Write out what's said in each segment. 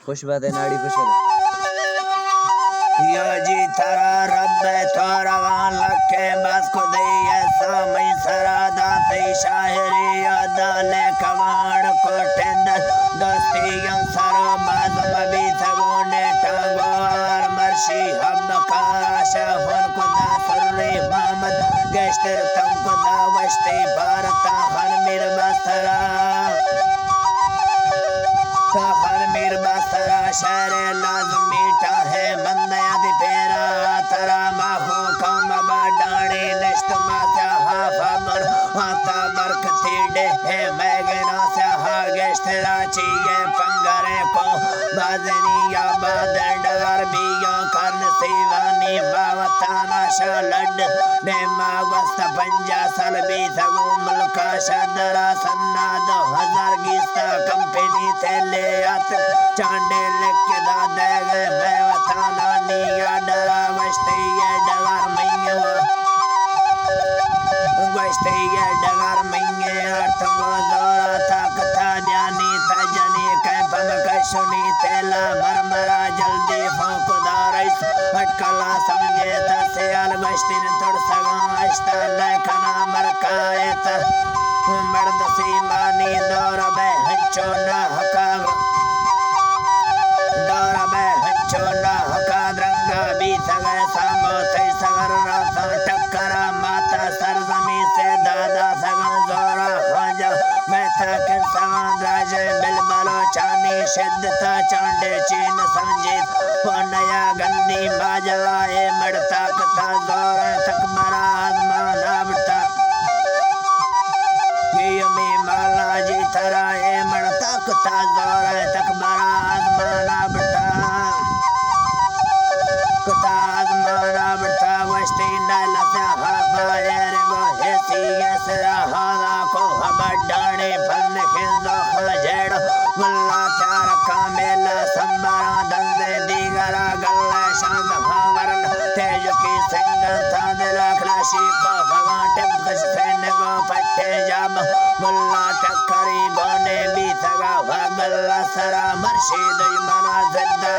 खुश बात है नाड़ी खुश बात यो जी थरा रब थोरा वान लखे बस खुदे ऐसा मई सरा दाते शायरी अदाले कवाड़ कोटेंद दोस्तियं सरो बाजम भी थगोने टांगो आर मर्शी हब काशा हुन खुदा सररी मोहम्मद गेश्तर तम खुदा वश्ते भारता हर मिर बसरा हर मिर बसरा शहर लाजम मीठा है मंदया दी फेरा तरा माहो कम बाडाणी निश्त मास्या हाफा मन आता बरकती डे है मैगना से हागेश्तरा चीए पंगरे को बाजनी या बादंडवर बियो कर्न सीवानी मावताना शालड ने मावस्त पंजा सलबी थगो मुल्का शदरा सन्ना 2000 गीस्ता कंपनी थेले आत चांडे लेके दादे गए मैं वताना निया डरा वस्ते ये डगर मैया वस्ते ये डगर मैया अर्थ गोदरा था कथा ध्यानी तजनी कै पम कशुनी तेला मरमरा जल्दी फोकदारिस अटकला समझे तसे अल वस्तिन तोड़ सगा अष्टा लेखना मरकायत मर्द सीमानी दौर बे हंचो ना हका दौर बे हंचो ना हका द्रंगा भी सगे सामो थई सगर राता टक्करा माता सरजमी से दादा सगन जोरा खाजा मैं था के सगन राजे बिलबलो चानी शिद्दता चांडे चीन समझी नया गंदी बाजवाए मड़ता कथा जोर तक मरा आजमान आबता यमी माला जी थराए मड़ता कथा जोर तक मरा आजमान आबता कथा आजमान आबता वस्ती नला से हाफाए रंगो हेसी यसरा हादा को हबडाने फलने खिंदो खजेड़ मुल्ला चार कामेला संबरा दंदे दीगरा गल्ला शांत हावरन तेज की सिंगन थादला खलाशी को भगवान टिपकश सेने को पट्टे जाब मुल्ला टक्करी गोने भी थगा भगल्ला सरा मर्शीद मना जिद्दा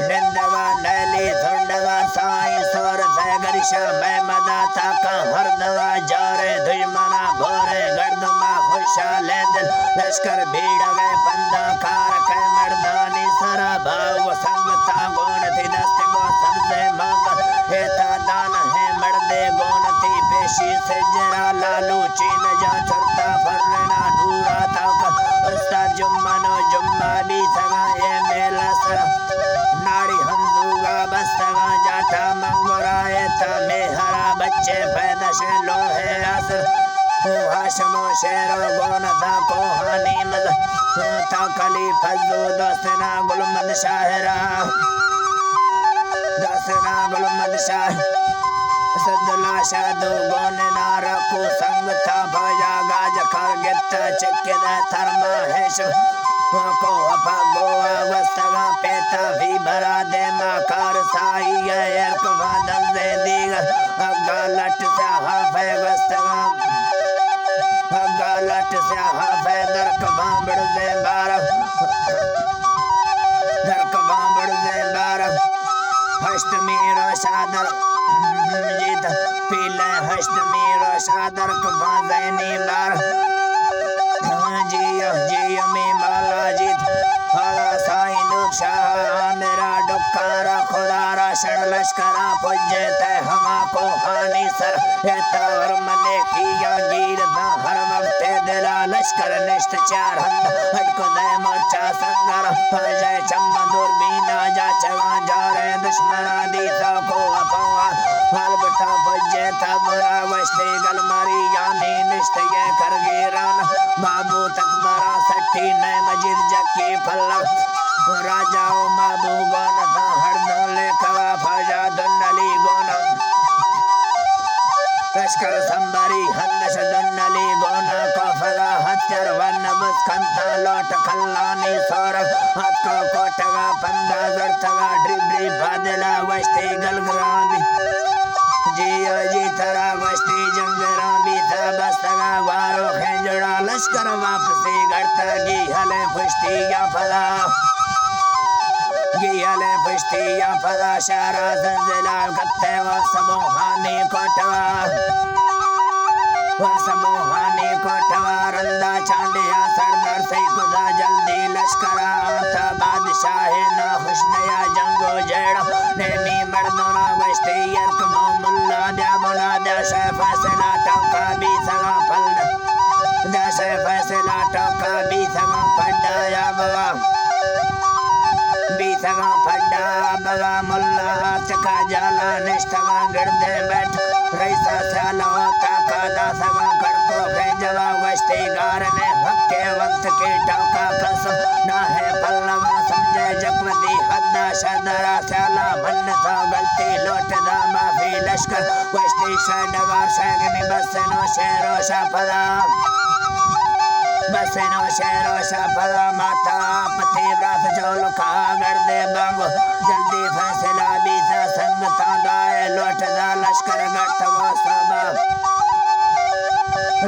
निंदगा नैली धुंडगा साई सोर फैगरिशा मैं मदा ताका हर दवा जारे दुश्मना भोरे गर्दमा खुशा ले दिल लश्कर भीड़ गए पंदा कार के मर्दानी सरा भाव संगता गोन थी दस्त गो सबसे मंगल हेता दान है मर्दे गोन थी पेशी से जरा लालू चीन जा चरता फरना नूरा ताका उस्ताद जुम्मनो जुम्मा भी सगा ये मेला सरा नाड़ी हंदूगा बस्तगा जाटा मंगोराए ता मेहरा बच्चे पैदश लोहे असर हाशमो शेरो गोनता कोहानी मद ता कली फजू दसना गुलमद शाहरा दसना गुलमद शाह सदला शादू गोने नारकू संग था भजा गाज कर गिट्टा चिक्के दा थरमा हेश को अपा गोवा वस्तगा पेता भी भरा दे माकार साई यर को वादल दे दीगर अग्गा लट से हाफे वस्तगा अग्गा लट से हाफे दरक बांबड़ दे बारह दरक बांबड़ दे बारह हष्टमी रोशादर जीत पीले हष्टमी रोशादर को बांधनी बारह जियो जियो में माला जीत हाला साई नुकशाह मेरा डुक्कारा खुदारा शण लश्करा पुजे ते हमा को हानि सर एतावर मने किया गिर दा हर वक्त दिला लश्कर निष्ठ चार हंद हटको दे मोर्चा संगर फजे चम्मा दूरबीना जा चवा जा रे दुश्मना दीता को अपवा हाल बटा पुजे ता बुरा वस्ते गलमारी यानी निष्ठ ये करगीरान बाबू तक मरा सट्टी नए मजिद जक्की फल्ला राजाओ बाबू गोन था हरदों लेखवा फजा दुन्नली गोना लश्कर संबरी हंदश दुन्नली गोना को फगा हत्यर वन बस खंता लौट खल्लानी सोरग हाथ को कोटगा पंदा जड़तगा ड्रिबरी बादला वस्ती गलगरानी जियो जी तरा वस्ती जंगरा भी था बस्तगा वारो खेजड़ा लश्कर वापसी गढ़ गिहले पुष्टिया फला गिहले पुष्टिया फला शहरा संजिला कत्ते व समूहानी कोटवा समूहानी कोटवा रंदा चांडिया सरदार से खुदा जल्दी लश्करा था बादशाह ना खुशनया जंगो जेड़ा नेमी मर्दोना वस्ती यर्क मुल्ला द्या बुना द्या शे फैसला टोका भी सगा फल द्या शे फैसला टोका भी सगा फड्डा बाबा भी सगा फड्डा बाबा मुल्ला चका जाला निष्ठा गिरदे बैठ रईसा सालो ताका दासगा कड़को खेजवा वस्ती गार ने हक्के वंत के टोका कसम ना है पल्लवा समझे जगवती हद्दा शदरा साला मन तो गलती लोट दा माफी लश्कर वस्ती शडवा शगनी बसनो शेरो शाफला बसनो शेरो शाफला माता पति व्रत चोल खा गर्दे बांगो जल्दी फैसला बीता संगता गाए लोट दा लश्कर गठवा सबा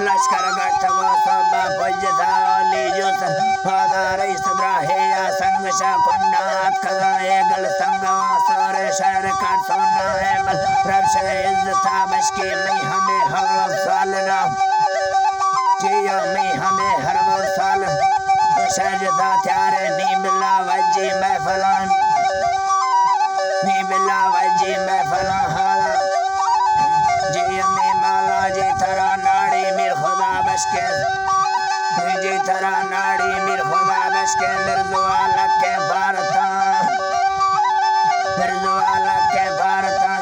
लश्कर गठवा सबा पुजता ओली जुस फादारई सदरा है या संग शा कुंडात कदा एगल संगवा सोरे शहर का सोना है बल रब से इज्जता बशकी में हमें हर सालना जिया में हमें हर साल शहरदा त्यारे नी बिल्ला वजी महफलान नी बिल्ला वजी महफलान हाला जिया में माला जी थरा नाड़ी मिर खुदा बशके जी थरा नाड़ी मिर खुदा बशके मिर्जुआ लके भारता मिर्जुआ लके भारता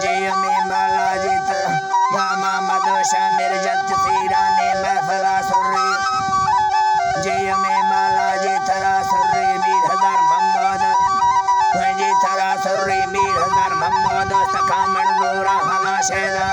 जिया में माला जी थरा रामा मदोशा मिर्जत सीरानी महफला सुर्री जय में माला जी थरा सुर्री मीर हजार मोहम्मद जी थरा सुर्री मीर हजार मोहम्मद सखा मंजूरा हला शेदा